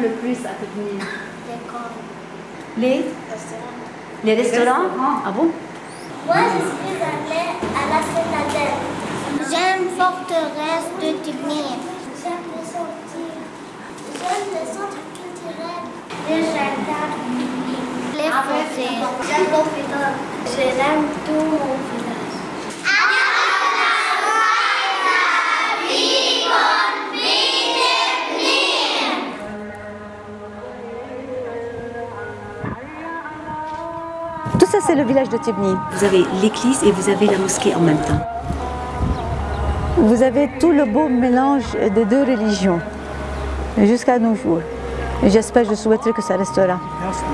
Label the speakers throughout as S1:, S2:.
S1: le plus à Tebnine?
S2: Les restaurants. Ah bon?
S3: Moi, je suis allée à la citadelle. J'aime forteresse de Tebnine. J'aime les sorties. J'aime les centres culturels. Les jardins. Les fossés. J'aime mon village. J'aime tout mon village.
S2: Tout ça, c'est le village de Tebnine. Vous avez l'église et vous avez la mosquée en même temps. Vous avez tout le beau mélange des deux religions, jusqu'à nos jours. J'espère, je souhaiterais que ça restera.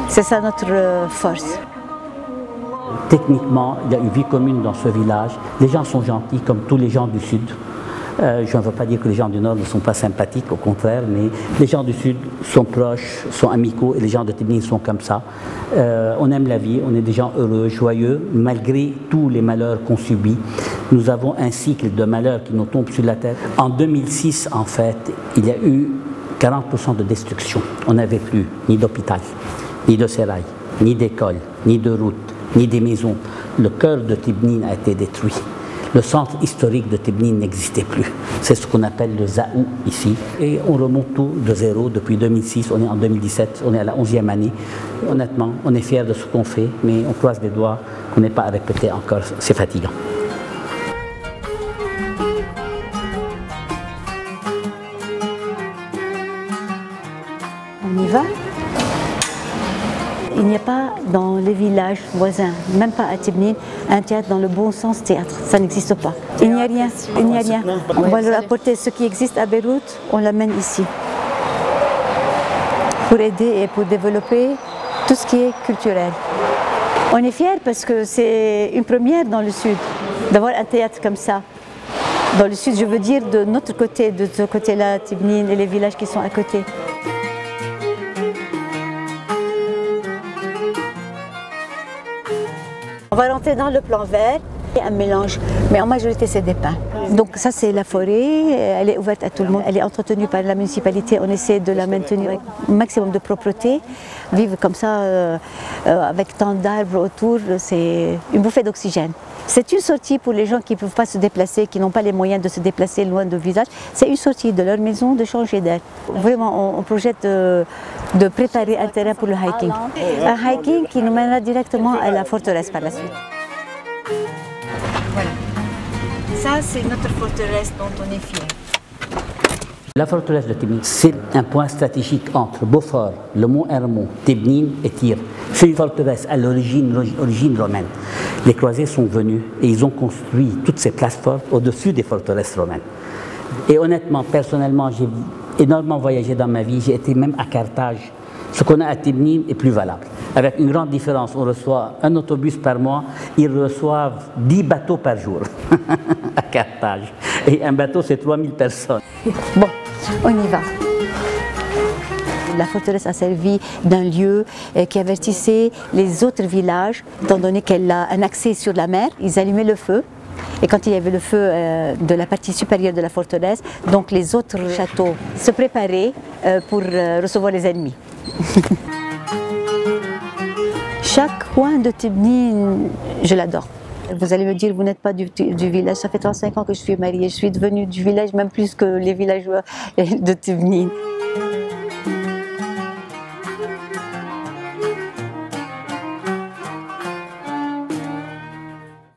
S2: C'est ça notre force.
S4: Techniquement, il y a une vie commune dans ce village. Les gens sont gentils, comme tous les gens du Sud. Je ne veux pas dire que les gens du Nord ne sont pas sympathiques, au contraire, mais les gens du Sud sont proches, sont amicaux, et les gens de Tebnine sont comme ça. On aime la vie, on est des gens heureux, joyeux, malgré tous les malheurs qu'on subit. Nous avons un cycle de malheurs qui nous tombe sur la tête. En 2006, en fait, il y a eu 40% de destruction. On n'avait plus ni d'hôpital, ni de sérail, ni d'école, ni de route, ni des maisons. Le cœur de Tebnine a été détruit. Le centre historique de Tebnine n'existait plus. C'est ce qu'on appelle le Zaou ici. Et on remonte tout de zéro depuis 2006. On est en 2017, on est à la 11e année. Honnêtement, on est fiers de ce qu'on fait, mais on croise les doigts qu'on n'ait pas à répéter encore. C'est fatigant.
S2: On y va. Il n'y a pas dans les villages voisins, même pas à Tebnine, un théâtre dans le bon sens théâtre. Ça n'existe pas. Il n'y a rien. Il n'y a rien. On va leur apporter ce qui existe à Beyrouth, on l'amène ici. Pour aider et pour développer tout ce qui est culturel. On est fiers parce que c'est une première dans le Sud, d'avoir un théâtre comme ça. Dans le Sud, je veux dire de notre côté, de ce côté-là, Tebnine et les villages qui sont à côté. On va rentrer dans le plan vert, un mélange, mais en majorité c'est des pins. Donc ça c'est la forêt, elle est ouverte à tout le monde, elle est entretenue par la municipalité, on essaie de la maintenir avec un maximum de propreté. Vivre comme ça avec tant d'arbres autour, c'est une bouffée d'oxygène. C'est une sortie pour les gens qui ne peuvent pas se déplacer, qui n'ont pas les moyens de se déplacer loin du village. C'est une sortie de leur maison, de changer d'air. Vraiment, on projette de préparer un terrain pour le hiking. Un hiking qui nous mènera directement à la forteresse par la suite. Voilà. Ça, c'est notre forteresse dont on est fiers.
S4: La forteresse de Tebnine, c'est un point stratégique entre Beaufort, le mont Hermon, Tebnine et Tyr. C'est une forteresse à l'origine romaine. Les croisés sont venus et ils ont construit toutes ces places fortes au-dessus des forteresses romaines. Et honnêtement, personnellement, j'ai énormément voyagé dans ma vie. J'ai été même à Carthage. Ce qu'on a à Tebnine est plus valable. Avec une grande différence, on reçoit un autobus par mois, ils reçoivent 10 bateaux par jour à Carthage. Et un bateau, c'est 3000 personnes.
S2: Bon, on y va. La forteresse a servi d'un lieu qui avertissait les autres villages, étant donné qu'elle a un accès sur la mer, ils allumaient le feu. Et quand il y avait le feu de la partie supérieure de la forteresse, donc les autres châteaux se préparaient pour recevoir les ennemis. Chaque coin de Tebnine, je l'adore. Vous allez me dire, vous n'êtes pas du village, ça fait 35 ans que je suis mariée, je suis devenue du village même plus que les villageois de Tebnine.